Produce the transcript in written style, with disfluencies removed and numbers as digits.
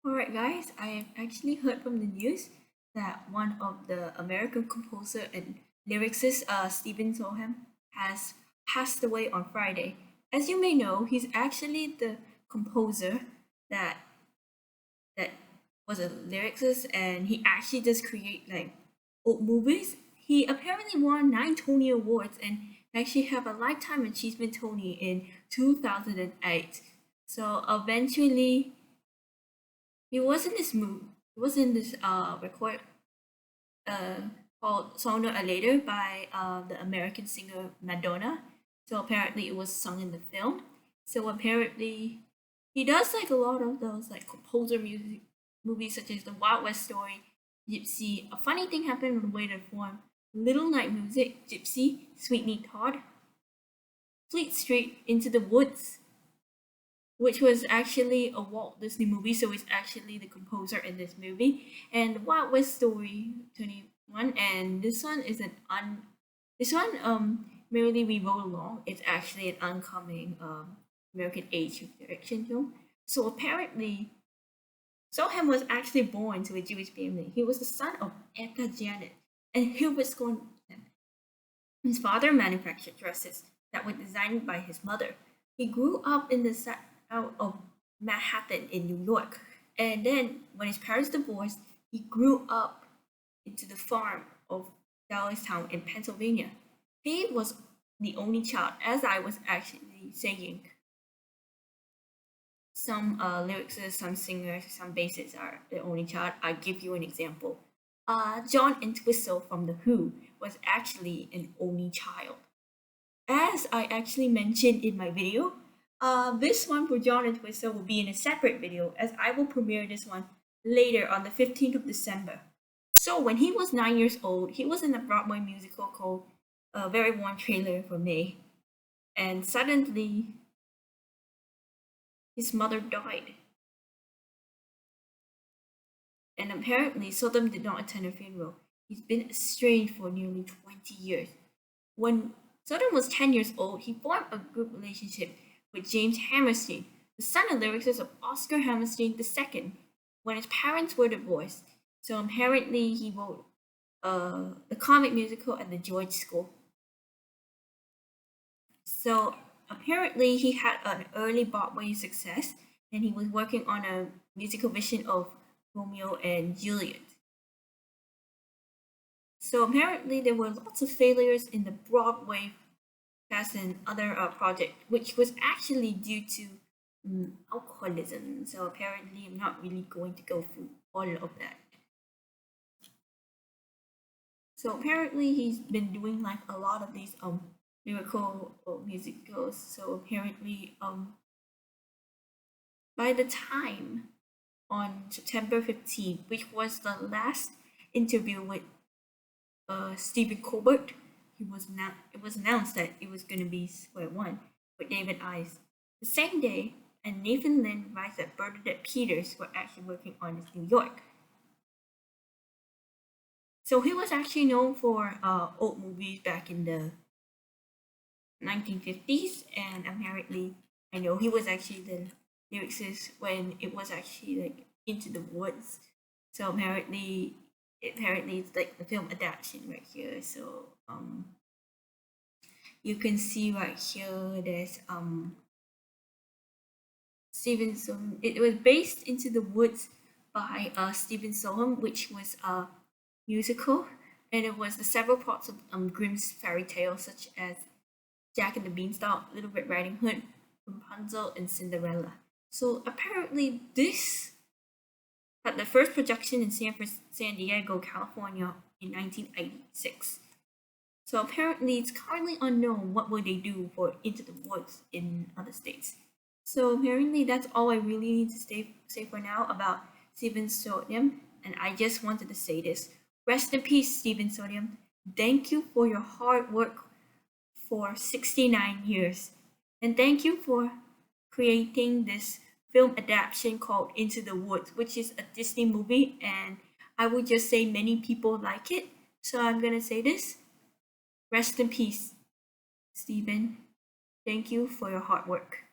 Alright, guys, I have actually heard from the news that one of the American composer and lyricist, Stephen Sondheim, has passed away on Friday. As you may know, he's actually the composer that that was a lyricist, and he actually does create like old movies. He apparently won 9 Tony Awards and actually have a Lifetime Achievement Tony in 2008. So eventually he was in this movie. He was in this record uh called "Sooner or Later" by the American singer Madonna. So apparently it was sung in the film. So apparently he does like a lot of those like composer music movies such as The Wild West Story, Gypsy. A funny thing happened on the way to form Little Night Music, Gypsy, Sweetney Todd, Fleet Street, Into the Woods, which was actually a Walt Disney movie, so he's actually the composer in this movie. And The Wild West Story 21, and this one is this one merely we roll along. It's actually an oncoming American age direction film. So apparently Soham was actually born to a Jewish family. He was the son of Etta Janet and Hubert Scorn. His father manufactured dresses that were designed by his mother. He grew up in the south of Manhattan in New York. And then, when his parents divorced, he grew up into the farm of Dallestown in Pennsylvania. He was the only child, as I was actually saying. Some lyricists, some singers, some bassists are the only child. I give you an example. John Entwistle from The Who was actually an only child. As I actually mentioned in my video, this one for John Entwistle will be in a separate video as I will premiere this one later on the 15th of December. So when he was 9 years old, he was in a Broadway musical called A Very Warm Trailer for Me. And suddenly, his mother died. And apparently, Sodom did not attend her funeral. He's been estranged for nearly 20 years. When Sodom was 10 years old, he formed a good relationship with James Hammerstein, the son and lyricist of Oscar Hammerstein II, when his parents were divorced. So apparently, he wrote the comic musical at the George School. So apparently, he had an early Broadway success, and he was working on a musical version of Romeo and Juliet. So apparently, there were lots of failures in the Broadway cast and other project, which was actually due to alcoholism. So apparently, I'm not really going to go through all of that. So apparently, he's been doing like a lot of these lyrical musicals. So apparently, by the time on September 15th, which was the last interview with Stephen Colbert, it was announced that it was going to be Square One with David Ives. The same day, and Nathan Lynn advised that Bernadette Peters were actually working on his New York. So he was actually known for old movies back in the 1950s, and apparently, I know he was actually the lyricist when it was actually like Into the Woods. So apparently it's like the film adaptation right here. So you can see right here there's Stephen Sondheim. It was based Into the Woods by Stephen Sondheim, which was a musical, and it was the several parts of Grimm's fairy tales such as Jack and the Beanstalk, Little Red Riding Hood, Rapunzel, and Cinderella. So apparently this had the first production in San Diego, California in 1986. So apparently it's currently unknown what will they do for Into the Woods in other states. So apparently that's all I really need to say for now about Stephen Sondheim. And I just wanted to say this. Rest in peace, Stephen Sondheim. Thank you for your hard work for 69 years. And thank you for creating this film adaptation called Into the Woods, which is a Disney movie, and I would just say many people like it. So I'm gonna say this. Rest in peace, Stephen. Thank you for your hard work.